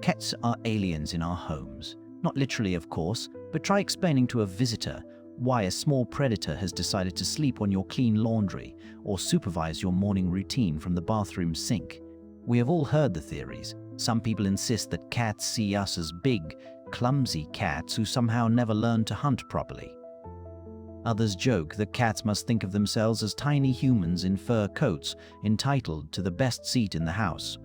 Cats are aliens in our homes. Not literally, of course, but try explaining to a visitor why a small predator has decided to sleep on your clean laundry or supervise your morning routine from the bathroom sink. We have all heard the theories. Some people insist that cats see us as big, clumsy cats who somehow never learned to hunt properly. Others joke that cats must think of themselves as tiny humans in fur coats, entitled to the best seat in the house.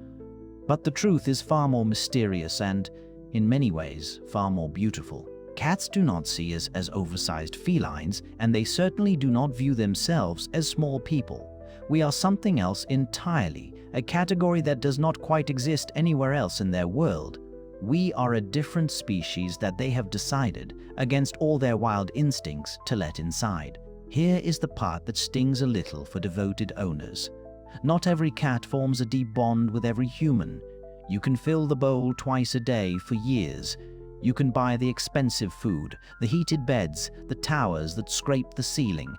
But the truth is far more mysterious and, in many ways, far more beautiful. Cats do not see us as oversized felines, and they certainly do not view themselves as small people. We are something else entirely, a category that does not quite exist anywhere else in their world. We are a different species that they have decided, against all their wild instincts, to let inside. Here is the part that stings a little for devoted owners. Not every cat forms a deep bond with every human. You can fill the bowl twice a day for years. You can buy the expensive food, the heated beds, the towers that scrape the ceiling.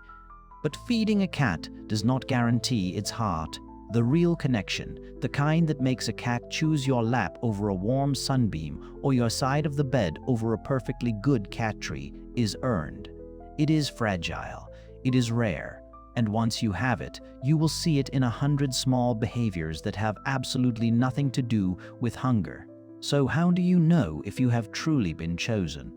But feeding a cat does not guarantee its heart. The real connection, the kind that makes a cat choose your lap over a warm sunbeam or your side of the bed over a perfectly good cat tree, is earned. It is fragile. It is rare. And once you have it, you will see it in 100 small behaviors that have absolutely nothing to do with hunger. So how do you know if you have truly been chosen?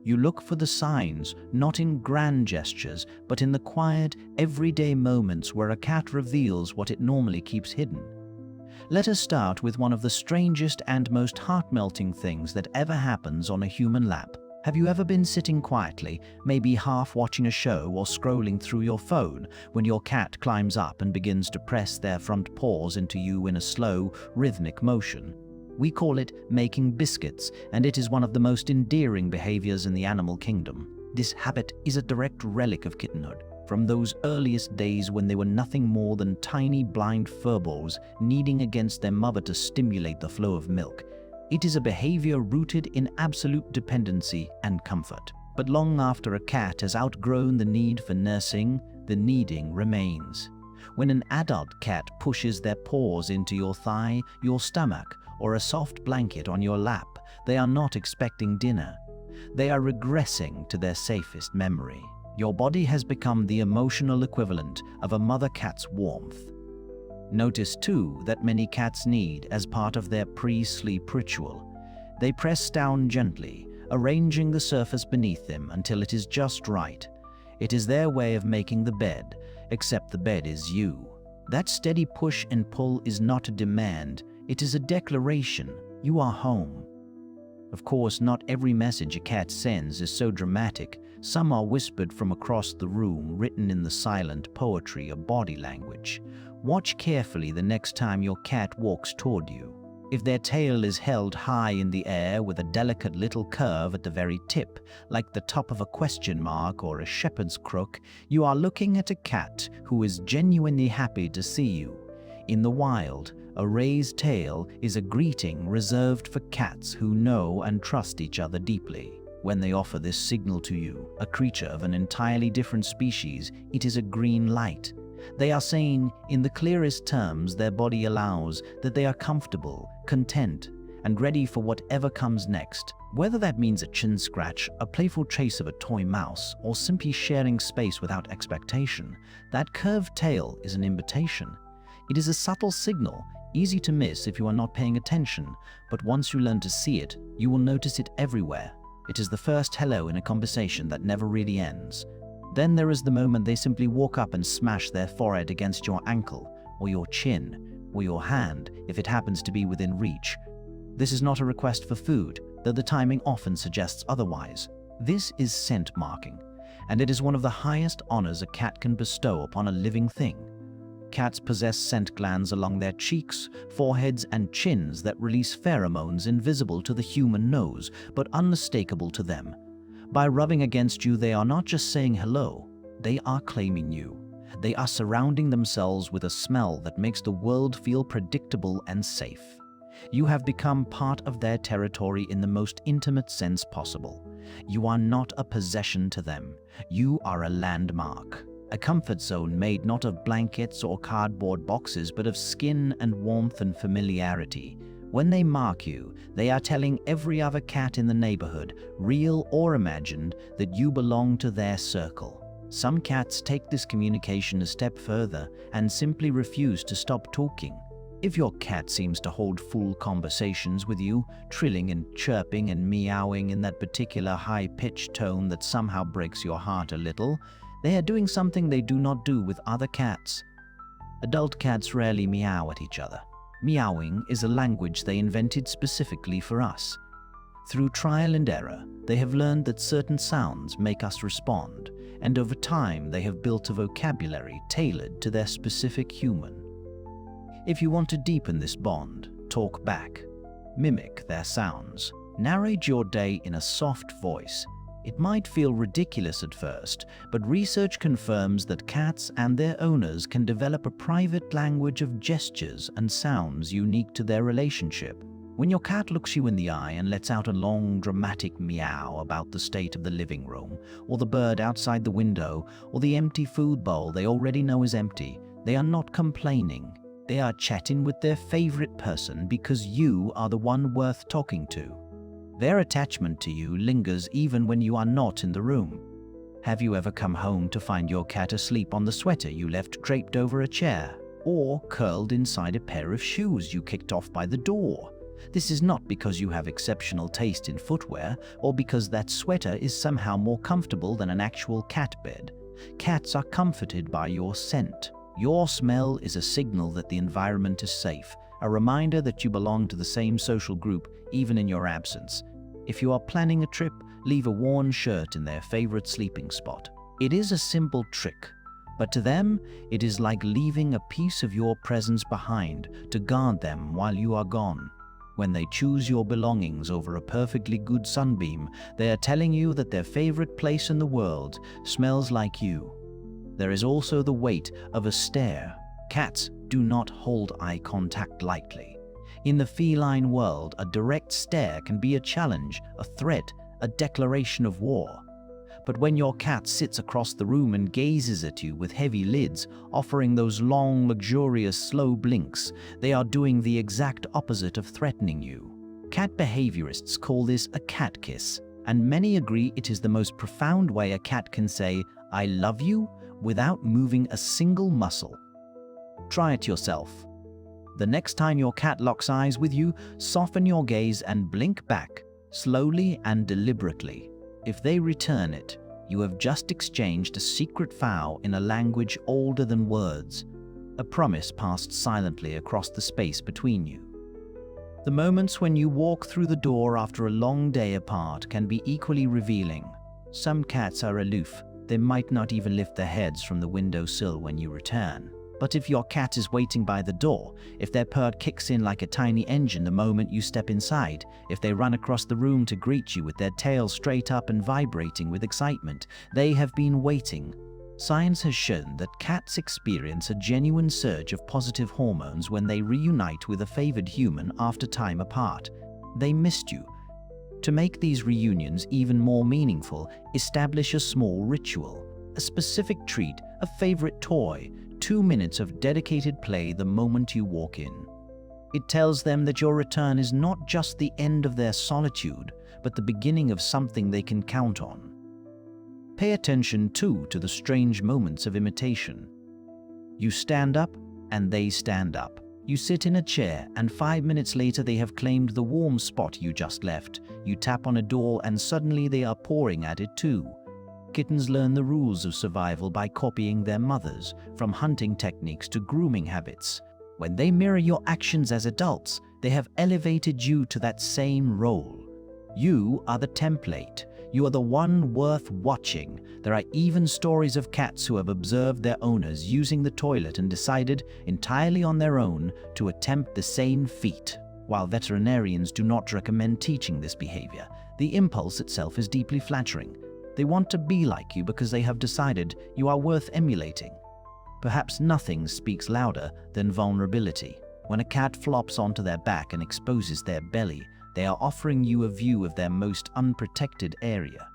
You look for the signs, not in grand gestures, but in the quiet, everyday moments where a cat reveals what it normally keeps hidden. Let us start with one of the strangest and most heart-melting things that ever happens on a human lap. Have you ever been sitting quietly, maybe half watching a show or scrolling through your phone, when your cat climbs up and begins to press their front paws into you in a slow, rhythmic motion? We call it making biscuits, and it is one of the most endearing behaviors in the animal kingdom. This habit is a direct relic of kittenhood, from those earliest days when they were nothing more than tiny blind furballs kneading against their mother to stimulate the flow of milk. It is a behavior rooted in absolute dependency and comfort. But long after a cat has outgrown the need for nursing, the needing remains. When an adult cat pushes their paws into your thigh, your stomach, or a soft blanket on your lap, they are not expecting dinner. They are regressing to their safest memory. Your body has become the emotional equivalent of a mother cat's warmth. Notice too that many cats need as part of their pre-sleep ritual. They press down gently, arranging the surface beneath them until it is just right. It is their way of making the bed, except the bed is you. That steady push and pull is not a demand, it is a declaration. You are home. Of course, not every message a cat sends is so dramatic. Some are whispered from across the room, written in the silent poetry of body language. Watch carefully the next time your cat walks toward you. If their tail is held high in the air with a delicate little curve at the very tip, like the top of a question mark or a shepherd's crook, you are looking at a cat who is genuinely happy to see you. In the wild, a raised tail is a greeting reserved for cats who know and trust each other deeply. When they offer this signal to you, a creature of an entirely different species, it is a green light. They are saying, in the clearest terms their body allows, that they are comfortable, content, and ready for whatever comes next. Whether that means a chin scratch, a playful chase of a toy mouse, or simply sharing space without expectation, that curved tail is an invitation. It is a subtle signal, easy to miss if you are not paying attention, but once you learn to see it, you will notice it everywhere. It is the first hello in a conversation that never really ends. Then there is the moment they simply walk up and smash their forehead against your ankle, or your chin, or your hand, if it happens to be within reach. This is not a request for food, though the timing often suggests otherwise. This is scent marking, and it is one of the highest honors a cat can bestow upon a living thing. Cats possess scent glands along their cheeks, foreheads, and chins that release pheromones invisible to the human nose, but unmistakable to them. By rubbing against you, they are not just saying hello, they are claiming you. They are surrounding themselves with a smell that makes the world feel predictable and safe. You have become part of their territory in the most intimate sense possible. You are not a possession to them. You are a landmark. A comfort zone made not of blankets or cardboard boxes, but of skin and warmth and familiarity. When they mark you, they are telling every other cat in the neighborhood, real or imagined, that you belong to their circle. Some cats take this communication a step further and simply refuse to stop talking. If your cat seems to hold full conversations with you, trilling and chirping and meowing in that particular high-pitched tone that somehow breaks your heart a little, they are doing something they do not do with other cats. Adult cats rarely meow at each other. Meowing is a language they invented specifically for us. Through trial and error, they have learned that certain sounds make us respond, and over time they have built a vocabulary tailored to their specific human. If you want to deepen this bond, talk back. Mimic their sounds. Narrate your day in a soft voice. It might feel ridiculous at first, but research confirms that cats and their owners can develop a private language of gestures and sounds unique to their relationship. When your cat looks you in the eye and lets out a long, dramatic meow about the state of the living room, or the bird outside the window, or the empty food bowl they already know is empty, they are not complaining. They are chatting with their favorite person because you are the one worth talking to. Their attachment to you lingers even when you are not in the room. Have you ever come home to find your cat asleep on the sweater you left draped over a chair, or curled inside a pair of shoes you kicked off by the door? This is not because you have exceptional taste in footwear, or because that sweater is somehow more comfortable than an actual cat bed. Cats are comforted by your scent. Your smell is a signal that the environment is safe, a reminder that you belong to the same social group even in your absence. If you are planning a trip, leave a worn shirt in their favorite sleeping spot. It is a simple trick, but to them, it is like leaving a piece of your presence behind to guard them while you are gone. When they choose your belongings over a perfectly good sunbeam, they are telling you that their favorite place in the world smells like you. There is also the weight of a stare. Cats do not hold eye contact lightly. In the feline world, a direct stare can be a challenge, a threat, a declaration of war. But when your cat sits across the room and gazes at you with heavy lids, offering those long, luxurious, slow blinks, they are doing the exact opposite of threatening you. Cat behaviorists call this a cat kiss, and many agree it is the most profound way a cat can say, "I love you," without moving a single muscle. Try it yourself. The next time your cat locks eyes with you, soften your gaze and blink back, slowly and deliberately. If they return it, you have just exchanged a secret vow in a language older than words, a promise passed silently across the space between you. The moments when you walk through the door after a long day apart can be equally revealing. Some cats are aloof. They might not even lift their heads from the windowsill when you return. But if your cat is waiting by the door, if their purr kicks in like a tiny engine the moment you step inside, if they run across the room to greet you with their tail straight up and vibrating with excitement, they have been waiting. Science has shown that cats experience a genuine surge of positive hormones when they reunite with a favored human after time apart. They missed you. To make these reunions even more meaningful, establish a small ritual, a specific treat, a favorite toy, 2 minutes of dedicated play the moment you walk in. It tells them that your return is not just the end of their solitude, but the beginning of something they can count on. Pay attention, too, to the strange moments of imitation. You stand up, and they stand up. You sit in a chair, and 5 minutes later they have claimed the warm spot you just left. You tap on a door, and suddenly they are pouring at it, too. Kittens learn the rules of survival by copying their mothers, from hunting techniques to grooming habits. When they mirror your actions as adults, they have elevated you to that same role. You are the template. You are the one worth watching. There are even stories of cats who have observed their owners using the toilet and decided, entirely on their own, to attempt the same feat. While veterinarians do not recommend teaching this behavior, the impulse itself is deeply flattering. They want to be like you because they have decided you are worth emulating. Perhaps nothing speaks louder than vulnerability. When a cat flops onto their back and exposes their belly, they are offering you a view of their most unprotected area.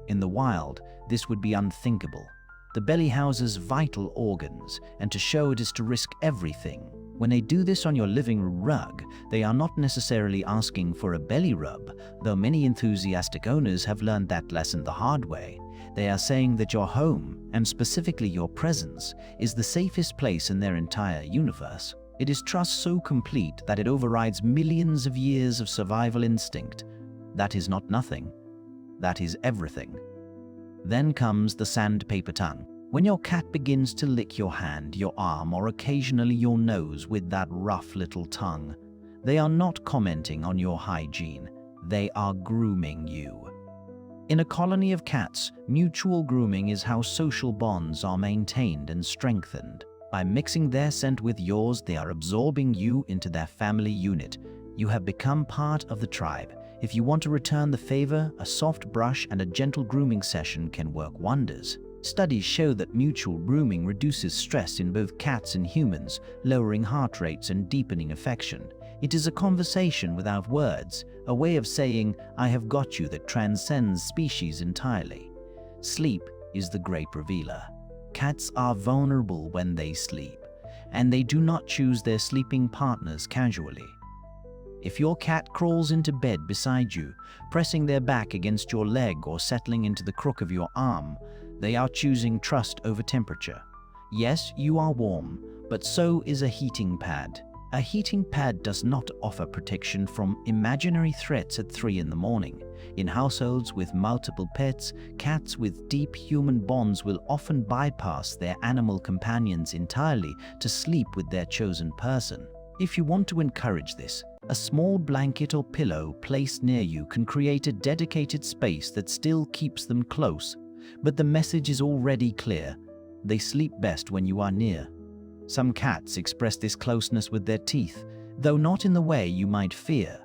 In the wild, this would be unthinkable. The belly houses vital organs, and to show it is to risk everything. When they do this on your living room rug, they are not necessarily asking for a belly rub, though many enthusiastic owners have learned that lesson the hard way. They are saying that your home, and specifically your presence, is the safest place in their entire universe. It is trust so complete that it overrides millions of years of survival instinct. That is not nothing. That is everything. Then comes the sandpaper tongue. When your cat begins to lick your hand, your arm, or occasionally your nose with that rough little tongue, they are not commenting on your hygiene. They are grooming you. In a colony of cats, mutual grooming is how social bonds are maintained and strengthened. By mixing their scent with yours, they are absorbing you into their family unit. You have become part of the tribe. If you want to return the favor, a soft brush and a gentle grooming session can work wonders. Studies show that mutual grooming reduces stress in both cats and humans, lowering heart rates and deepening affection. It is a conversation without words, a way of saying, "I have got you," that transcends species entirely. Sleep is the great revealer. Cats are vulnerable when they sleep, and they do not choose their sleeping partners casually. If your cat crawls into bed beside you, pressing their back against your leg or settling into the crook of your arm, they are choosing trust over temperature. Yes, you are warm, but so is a heating pad. A heating pad does not offer protection from imaginary threats at 3 in the morning. In households with multiple pets, cats with deep human bonds will often bypass their animal companions entirely to sleep with their chosen person. If you want to encourage this, a small blanket or pillow placed near you can create a dedicated space that still keeps them close. But the message is already clear. They sleep best when you are near. Some cats express this closeness with their teeth, though not in the way you might fear.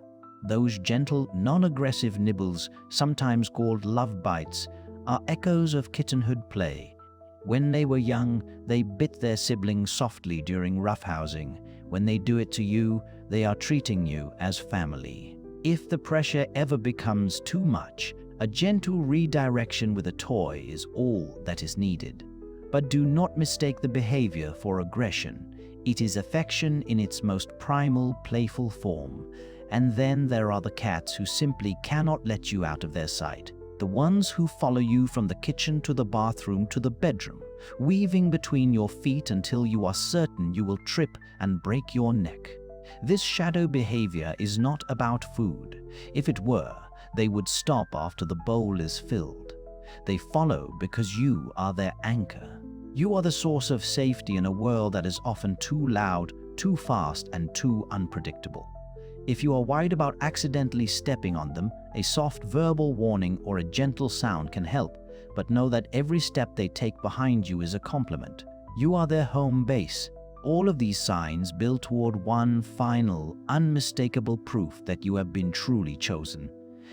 Those gentle, non-aggressive nibbles, sometimes called love bites, are echoes of kittenhood play. When they were young, they bit their siblings softly during roughhousing. When they do it to you, they are treating you as family. If the pressure ever becomes too much, a gentle redirection with a toy is all that is needed. But do not mistake the behavior for aggression. It is affection in its most primal, playful form. And then there are the cats who simply cannot let you out of their sight. The ones who follow you from the kitchen to the bathroom to the bedroom, weaving between your feet until you are certain you will trip and break your neck. This shadow behavior is not about food. If it were, they would stop after the bowl is filled. They follow because you are their anchor. You are the source of safety in a world that is often too loud, too fast, and too unpredictable. If you are worried about accidentally stepping on them, a soft verbal warning or a gentle sound can help, but know that every step they take behind you is a compliment. You are their home base. All of these signs build toward one final, unmistakable proof that you have been truly chosen.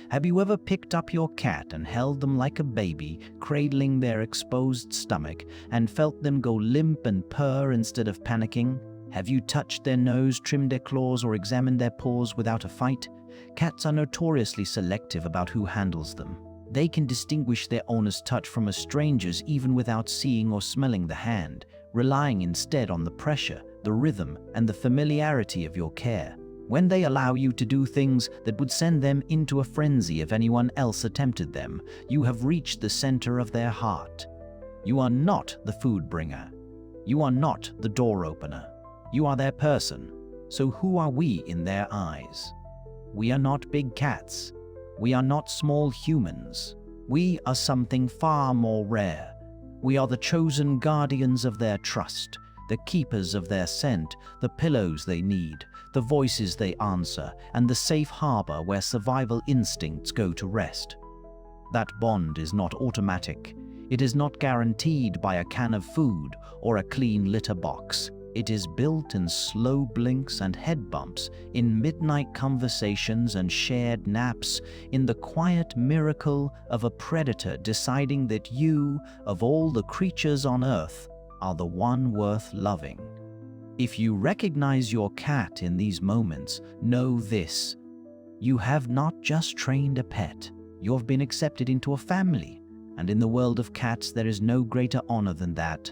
Have you ever picked up your cat and held them like a baby, cradling their exposed stomach, and felt them go limp and purr instead of panicking? Have you touched their nose, trimmed their claws, or examined their paws without a fight? Cats are notoriously selective about who handles them. They can distinguish their owner's touch from a stranger's even without seeing or smelling the hand, relying instead on the pressure, the rhythm, and the familiarity of your care. When they allow you to do things that would send them into a frenzy if anyone else attempted them, you have reached the center of their heart. You are not the food bringer. You are not the door opener. You are their person. So who are we in their eyes? We are not big cats. We are not small humans. We are something far more rare. We are the chosen guardians of their trust, the keepers of their scent, the pillows they need, the voices they answer, and the safe harbor where survival instincts go to rest. That bond is not automatic. It is not guaranteed by a can of food or a clean litter box. It is built in slow blinks and head bumps, in midnight conversations and shared naps, in the quiet miracle of a predator deciding that you, of all the creatures on earth, are the one worth loving. If you recognize your cat in these moments, know this: you have not just trained a pet, you have been accepted into a family, And in the world of cats, there is no greater honor than that.